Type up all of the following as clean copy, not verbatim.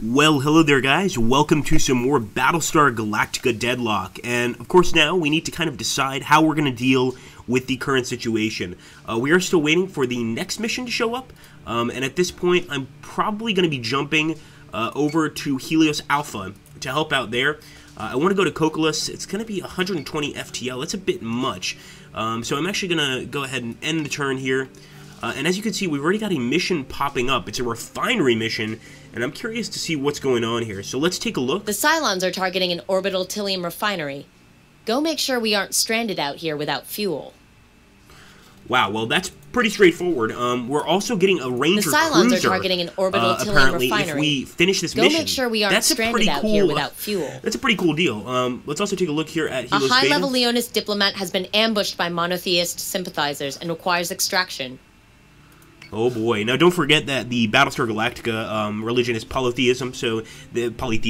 Well, hello there guys, welcome to some more Battlestar Galactica Deadlock, and of course now we need to kind of decide how we're going to deal with the current situation. We are still waiting for the next mission to show up, and at this point I'm probably going to be jumping over to Helios Alpha to help out there. I want to go to Cocolus. It's going to be 120 FTL, that's a bit much, so I'm actually going to go ahead and end the turn here. And as you can see, we've already got a mission popping up. It's a refinery mission, and I'm curious to see what's going on here. So let's take a look. The Cylons are targeting an orbital Tillium refinery. Go make sure we aren't stranded out here without fuel. Wow, well that's pretty straightforward. We're also getting a Ranger cruiser. The Cylons are targeting an orbital Tillium apparently, refinery. if we finish this mission, go make sure we aren't stranded out here without fuel. That's a pretty cool deal. Let's also take a look here at Helios A high-level Leonis diplomat has been ambushed by monotheist sympathizers and requires extraction. Oh boy! Now don't forget that the Battlestar Galactica religion is polytheism. So they believe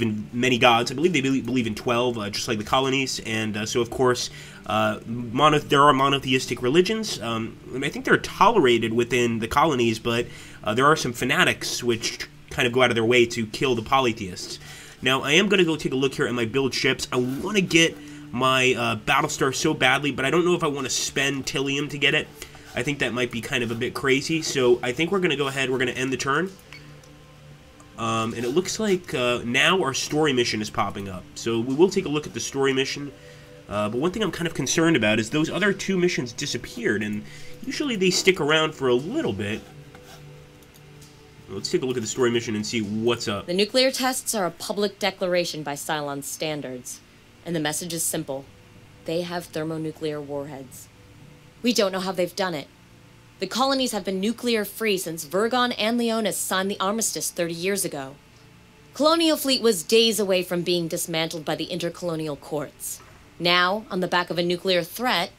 in many gods. I believe they believe in 12, just like the colonies. And so of course, there are monotheistic religions. I think they're tolerated within the colonies, but there are some fanatics which kind of go out of their way to kill the polytheists. Now I am going to go take a look here at my build ships. I want to get my Battlestar so badly, but I don't know if I want to spend Tillium to get it. I think that might be kind of a bit crazy, so I think we're going to go ahead, we're going to end the turn. And it looks like now our story mission is popping up. So we will take a look at the story mission. But one thing I'm kind of concerned about is those other two missions disappeared, and usually they stick around for a little bit. Let's take a look at the story mission and see what's up. The nuclear tests are a public declaration by Cylon standards, and the message is simple. They have thermonuclear warheads. We don't know how they've done it. The colonies have been nuclear-free since Vergon and Leonis signed the armistice 30 years ago. Colonial Fleet was days away from being dismantled by the intercolonial courts. Now, on the back of a nuclear threat,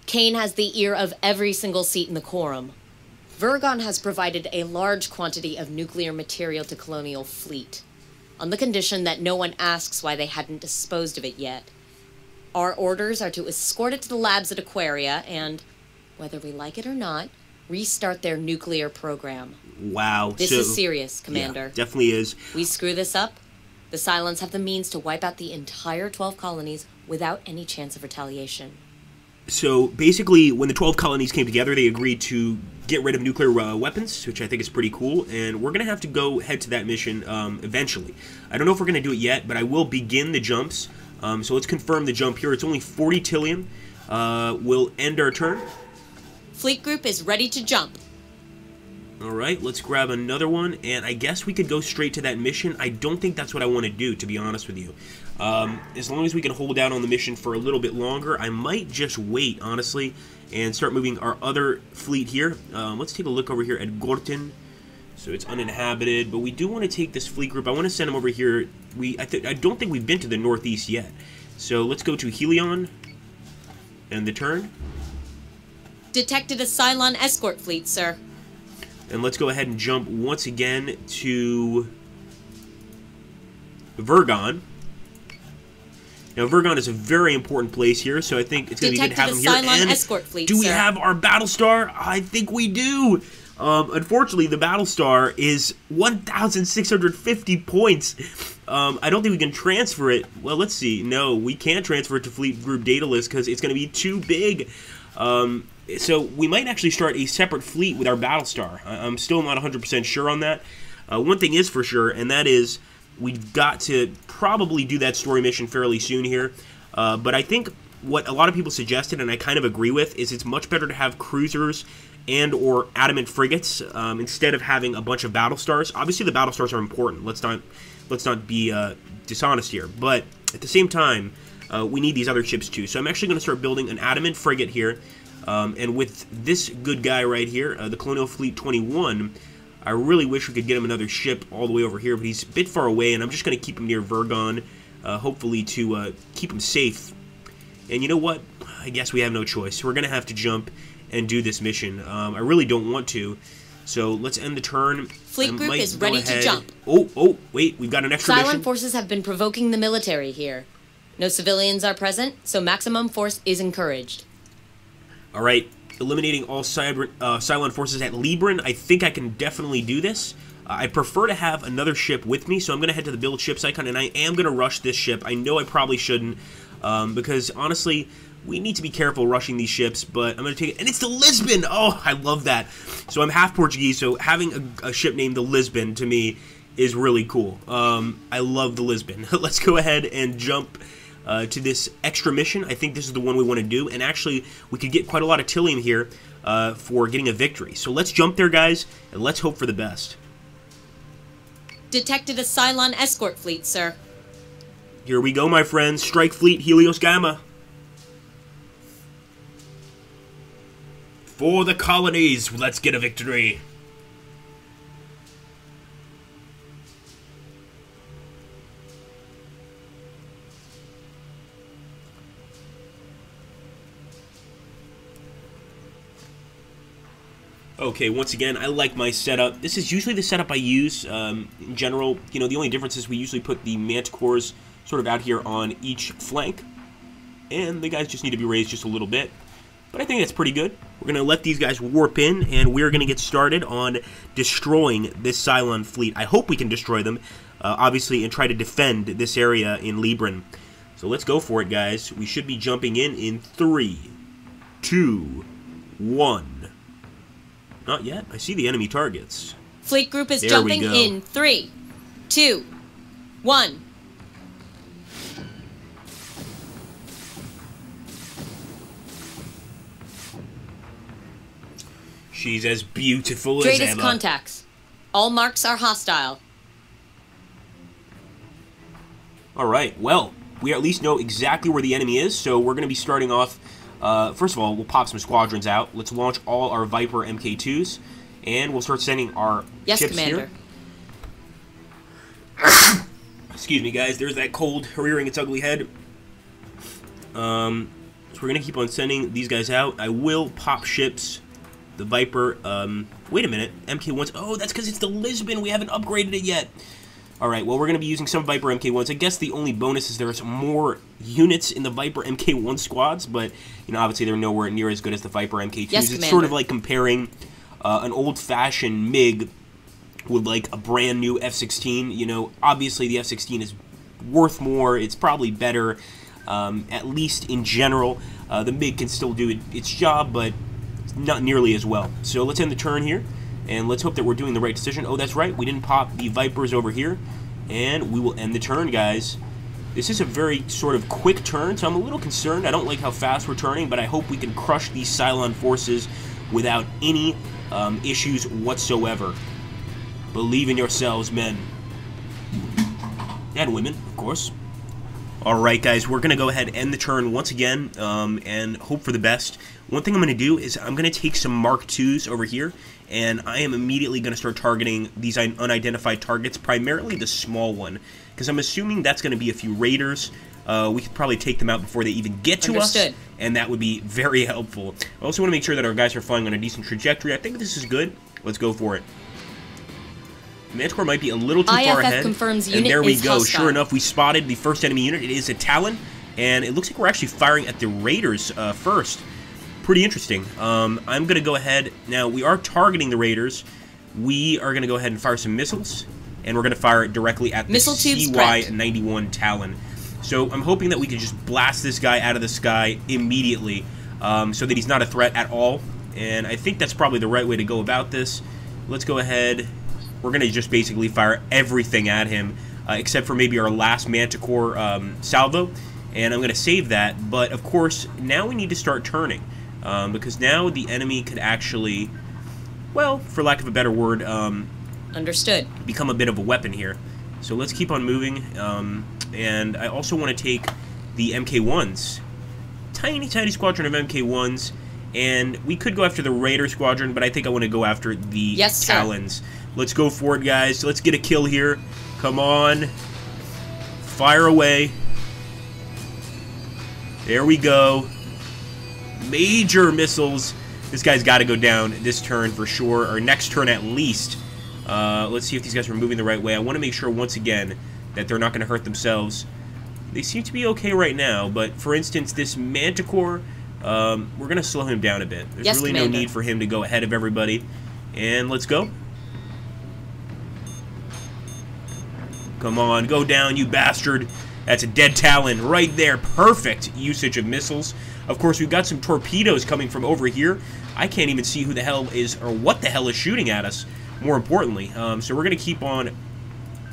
Kane has the ear of every single seat in the quorum. Vergon has provided a large quantity of nuclear material to Colonial Fleet, on the condition that no one asks why they hadn't disposed of it yet. Our orders are to escort it to the labs at Aquaria and, whether we like it or not, restart their nuclear program. Wow. This is serious, Commander. Yeah, definitely is. We screw this up, the Cylons have the means to wipe out the entire 12 colonies without any chance of retaliation. So, basically, when the 12 colonies came together, they agreed to get rid of nuclear weapons, which I think is pretty cool, and we're going to have to go head to that mission eventually. I don't know if we're going to do it yet, but I will begin the jumps. So let's confirm the jump here. It's only 40 Tillium. We'll end our turn. Fleet group is ready to jump. Alright, let's grab another one, and I guess we could go straight to that mission. I don't think that's what I want to do, to be honest with you. As long as we can hold out on the mission for a little bit longer, I might just wait, honestly, and start moving our other fleet here. Let's take a look over here at Gorton. So it's uninhabited, but we do want to take this fleet group. I want to send them over here. I don't think we've been to the northeast yet. So let's go to Helion. And the turn. Detected a Cylon escort fleet, sir. And let's go ahead and jump once again to Vergon. Now, Vergon is a very important place here, so I think it's going to be good to have them here. And escort fleet, do we have our Battlestar? I think we do. Unfortunately, the Battlestar is 1,650 points. I don't think we can transfer it. Well, let's see. No, we can't transfer it to Fleet Group Data List because it's going to be too big. So we might actually start a separate fleet with our Battlestar. I'm still not 100% sure on that. One thing is for sure, and that is we've got to probably do that story mission fairly soon here. But I think what a lot of people suggested, and I kind of agree with, is it's much better to have cruisers and or adamant frigates instead of having a bunch of Battlestars. Obviously, the Battlestars are important. Let's not be dishonest here. But at the same time, we need these other ships too. So I'm actually going to start building an adamant frigate here. And with this good guy right here, the Colonial Fleet 21, I really wish we could get him another ship all the way over here, but he's a bit far away, and I'm just going to keep him near Vergon, hopefully to keep him safe. And you know what? I guess we have no choice. We're going to have to jump and do this mission. I really don't want to, so let's end the turn. Fleet group is ready to jump. Oh, wait, we've got an extra mission. Cylon forces have been provoking the military here. No civilians are present, so maximum force is encouraged. Alright, eliminating all Cylon forces at Libran. I think I can definitely do this. I prefer to have another ship with me, so I'm going to head to the build ships icon, and I am going to rush this ship. I know I probably shouldn't, because honestly, we need to be careful rushing these ships, but I'm going to take it. And it's the Lisbon! Oh, I love that. So I'm half Portuguese, so having a ship named the Lisbon, to me, is really cool. I love the Lisbon. Let's go ahead and jump to this extra mission. I think this is the one we want to do, and actually, we could get quite a lot of Tillium here for getting a victory. So let's jump there, guys, and let's hope for the best. Detected a Cylon escort fleet, sir. Here we go, my friends. Strike fleet, Helios Gamma. For the colonies, let's get a victory. Okay, once again, I like my setup. This is usually the setup I use in general. You know, the only difference is we usually put the manticores sort of out here on each flank. And the guys just need to be raised just a little bit. But I think that's pretty good. We're going to let these guys warp in, and we're going to get started on destroying this Cylon fleet. I hope we can destroy them, obviously, and try to defend this area in Libran. So let's go for it, guys. We should be jumping in 3, 2, 1. Not yet. I see the enemy targets. Fleet group is jumping in 3, 2, 1. She's as beautiful as Dratus Emma. contacts. All marks are hostile. Alright, well, we at least know exactly where the enemy is, so we're going to be starting off. First of all, we'll pop some squadrons out. Let's launch all our Viper MK2s, and we'll start sending our ships Commander. here. Excuse me, guys. There's that cold rearing its ugly head. So we're going to keep on sending these guys out. I will pop ships. The Viper, wait a minute, MK1s, oh, that's because it's the Lisbon, we haven't upgraded it yet. Alright, well, we're going to be using some Viper MK1s. I guess the only bonus is there's more units in the Viper MK1 squads, but, you know, obviously they're nowhere near as good as the Viper MK2s. Yes, it's sort of like comparing an old-fashioned MiG with, like, a brand-new F-16. You know, obviously the F-16 is worth more, it's probably better, at least in general. The MiG can still do its job, but not nearly as well. So let's end the turn here, and let's hope that we're doing the right decision. Oh, that's right, we didn't pop the Vipers over here, and we will end the turn, guys. This is a very sort of quick turn, so I'm a little concerned. I don't like how fast we're turning, but I hope we can crush these Cylon forces without any issues whatsoever. Believe in yourselves, men. And women, of course. Alright, guys, we're going to go ahead and end the turn once again, and hope for the best. One thing I'm going to do is I'm going to take some Mark IIs over here, and I am immediately going to start targeting these unidentified targets, primarily the small one, because I'm assuming that's going to be a few raiders. We could probably take them out before they even get to us, and that would be very helpful. I also want to make sure that our guys are flying on a decent trajectory. I think this is good. Let's go for it. Manticore might be a little too far ahead, confirms and there we go. Hostile. Sure enough, we spotted the first enemy unit. It is a Talon, and it looks like we're actually firing at the Raiders first. Pretty interesting. I'm going to go ahead. Now, we are targeting the Raiders. We are going to go ahead and fire some missiles, and we're going to fire it directly at the CY-91 Talon. So I'm hoping that we can just blast this guy out of the sky immediately, so that he's not a threat at all. And I think that's probably the right way to go about this. Let's go ahead. We're going to just basically fire everything at him, except for maybe our last Manticore salvo, and I'm going to save that. But, of course, now we need to start turning, because now the enemy could actually, well, for lack of a better word, Understood. become a bit of a weapon here. So let's keep on moving, and I also want to take the MK1s. Tiny, tiny squadron of MK1s, and we could go after the Raider squadron, but I think I want to go after the Talons. Sir. Let's go for it, guys. Let's get a kill here. Come on. Fire away. There we go. Major missiles. This guy's got to go down this turn for sure, or next turn at least. Let's see if these guys are moving the right way. I want to make sure, once again, that they're not going to hurt themselves. They seem to be okay right now, but for instance, this Manticore, we're going to slow him down a bit. There's really no need for him to go ahead of everybody. And let's go. Come on, go down, you bastard. That's a dead Talon right there. Perfect usage of missiles. Of course, we've got some torpedoes coming from over here. I can't even see who the hell is, or what the hell is shooting at us, more importantly. So we're going to keep on,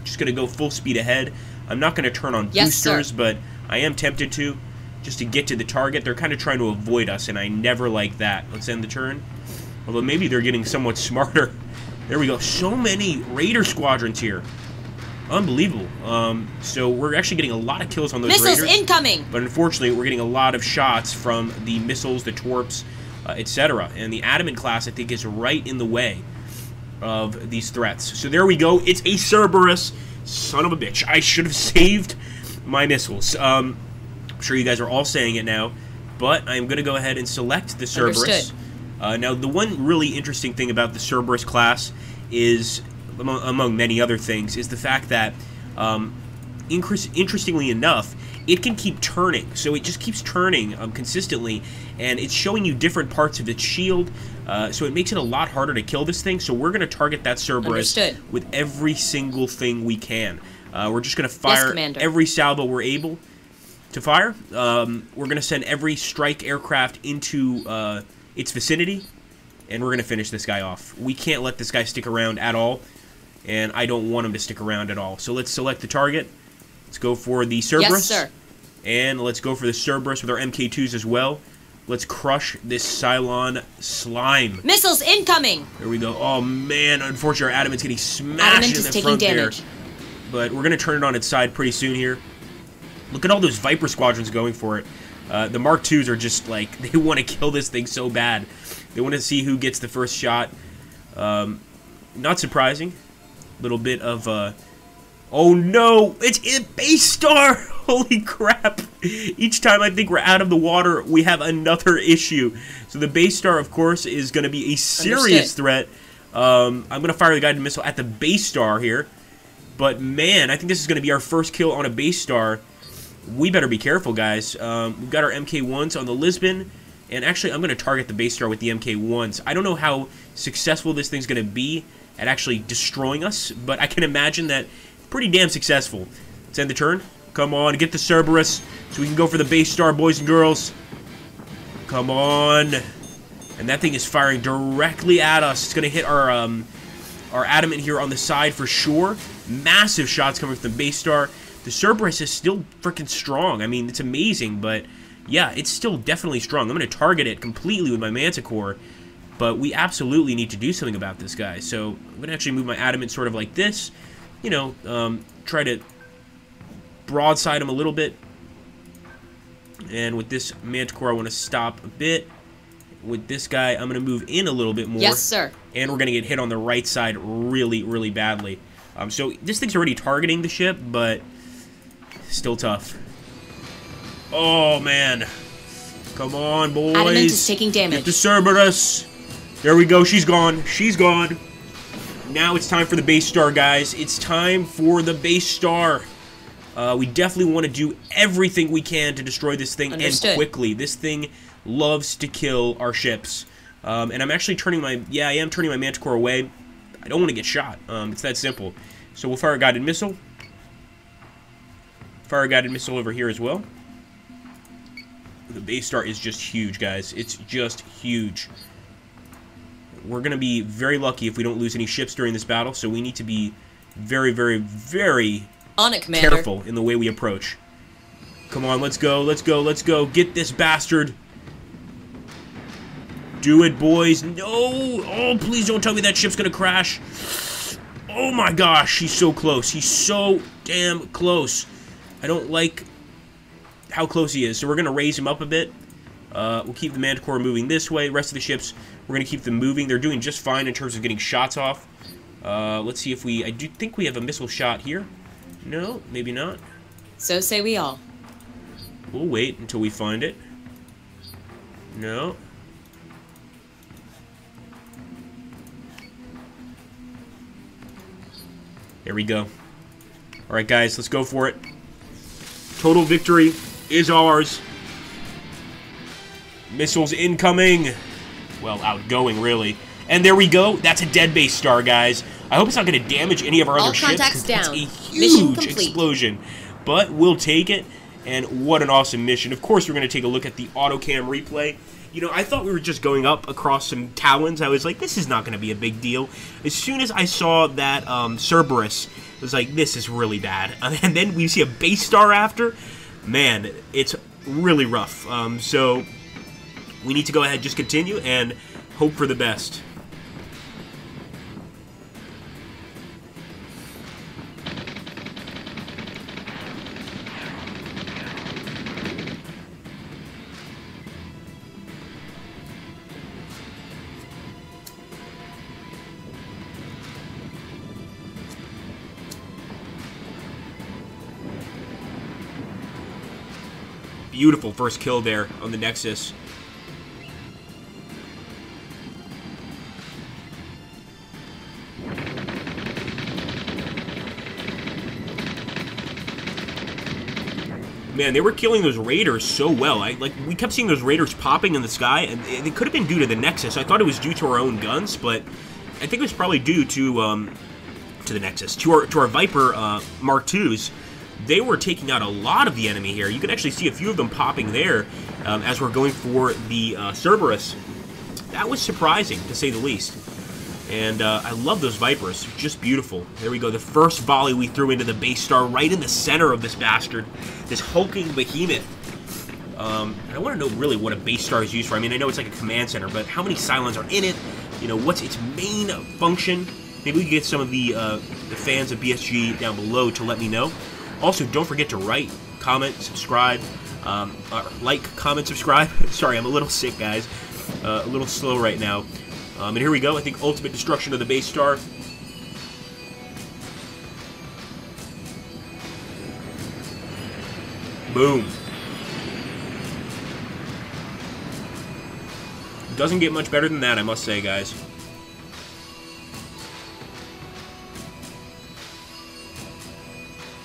just going to go full speed ahead. I'm not going to turn on boosters, but I am tempted to, just to get to the target. They're kind of trying to avoid us, and I never like that. Let's end the turn. Although maybe they're getting somewhat smarter. There we go. So many Raider squadrons here. Unbelievable. So we're actually getting a lot of kills on those Missiles Raiders. Incoming! But unfortunately, we're getting a lot of shots from the missiles, the torps, etc. And the Adamant class, I think, is right in the way of these threats. So there we go. It's a Cerberus. Son of a bitch. I should have saved my missiles. I'm sure you guys are all saying it now. But I'm going to go ahead and select the Cerberus. Now, the one really interesting thing about the Cerberus class is, among many other things, is the fact that, interestingly enough, it can keep turning. So it just keeps turning consistently, and it's showing you different parts of its shield, so it makes it a lot harder to kill this thing. So we're going to target that Cerberus with every single thing we can. We're just going to fire every salvo we're able to fire. We're going to send every strike aircraft into its vicinity, and we're going to finish this guy off. We can't let this guy stick around at all, and I don't want him to stick around at all. So let's select the target. Let's go for the Cerberus. Yes, sir. And let's go for the Cerberus with our MK2s as well. Let's crush this Cylon slime. Missiles incoming! There we go. Oh, man. Unfortunately, our Adamant's getting smashed in the front there. But we're going to turn it on its side pretty soon here. Look at all those Viper squadrons going for it. The Mark IIs are just like, they want to kill this thing so bad. They want to see who gets the first shot. Not surprising. A little bit of, oh no! It's Basestar! Holy crap! Each time I think we're out of the water, we have another issue. So the Basestar, of course, is going to be a serious threat. I'm going to fire the guided missile at the Basestar here. But man, I think this is going to be our first kill on a Basestar. We better be careful, guys. We've got our MK1s on the Lisbon, and actually I'm going to target the Basestar with the MK1s. I don't know how successful this thing's going to be at actually destroying us, but I can imagine that pretty damn successful. Let's end the turn. Come on, get the Cerberus so we can go for the Basestar, boys and girls. Come on. And that thing is firing directly at us. It's going to hit our Adamant here on the side for sure. Massive shots coming from the Basestar. The Cerberus is still freaking strong. I mean, it's amazing, but yeah, it's still definitely strong. I'm going to target it completely with my Manticore, but we absolutely need to do something about this guy. So I'm going to actually move my Adamant sort of like this, you know, try to broadside him a little bit. And with this Manticore, I want to stop a bit. With this guy, I'm going to move in a little bit more. Yes, sir. And we're going to get hit on the right side really, really badly. So this thing's already targeting the ship, but still tough. Oh, man. Come on, boys. Adamant is taking damage. Get the Cerberus. There we go. She's gone. She's gone. Now it's time for the Basestar, guys. It's time for the Basestar. We definitely want to do everything we can to destroy this thing and quickly. This thing loves to kill our ships. And I'm actually turning my... Yeah, I am turning my Manticore away. I don't want to get shot. It's that simple. So we'll fire a guided missile. Fire a guided missile over here as well. The Basestar is just huge, guys. It's just huge. We're going to be very lucky if we don't lose any ships during this battle, so we need to be very, very, very careful in the way we approach. Come on, let's go, let's go, let's go. Get this bastard. Do it, boys. No! Oh, please don't tell me that ship's going to crash. Oh my gosh, he's so close. He's so damn close. I don't like how close he is, so we're going to raise him up a bit. We'll keep the Manticore moving this way. The rest of the ships, we're going to keep them moving. They're doing just fine in terms of getting shots off. Let's see if we... I do think we have a missile shot here. No, maybe not. So say we all. We'll wait until we find it. No. There we go. Alright, guys, let's go for it. Total victory is ours. Missiles incoming. Well, outgoing, really. And there we go. That's a dead Basestar, guys. I hope it's not going to damage any of our All other ships. contacts That's down. a Mission huge complete. explosion. But we'll take it, and what an awesome mission. Of course, we're going to take a look at the autocam replay. You know, I thought we were just going up across some talons. I was like, this is not going to be a big deal. As soon as I saw that Cerberus, I was like, this is really bad. And then we see a Basestar after. Man, it's really rough. So we need to go ahead and just continue and hope for the best. Beautiful first kill there on the Nexus. Man, they were killing those raiders so well. We kept seeing those raiders popping in the sky, and it could have been due to the Nexus. I thought it was due to our own guns, but I think it was probably due to the Nexus, to our Viper Mark IIs. They were taking out a lot of the enemy here. You can actually see a few of them popping there as we're going for the Cerberus. That was surprising, to say the least. And I love those Vipers. Just beautiful. There we go. The first volley we threw into the Basestar right in the center of this bastard. This hulking behemoth. I want to know really what a Basestar is used for. I mean, I know it's like a command center, but how many Cylons are in it? You know, what's its main function? Maybe we can get some of the fans of BSG down below to let me know. Also, don't forget to write, comment, subscribe, like, comment, subscribe. Sorry, I'm a little sick, guys. A little slow right now. And here we go. I think ultimate destruction of the Basestar. Boom. Doesn't get much better than that, I must say, guys.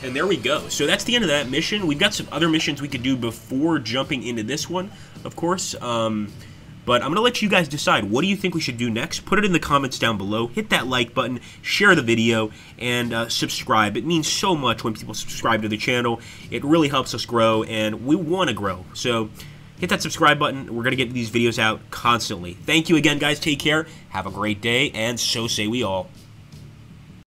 And there we go. So that's the end of that mission. We've got some other missions we could do before jumping into this one, of course. But I'm going to let you guys decide. What do you think we should do next? Put it in the comments down below. Hit that like button, share the video, and subscribe. It means so much when people subscribe to the channel. It really helps us grow, and we want to grow. So hit that subscribe button. We're going to get these videos out constantly. Thank you again, guys. Take care. Have a great day, and so say we all.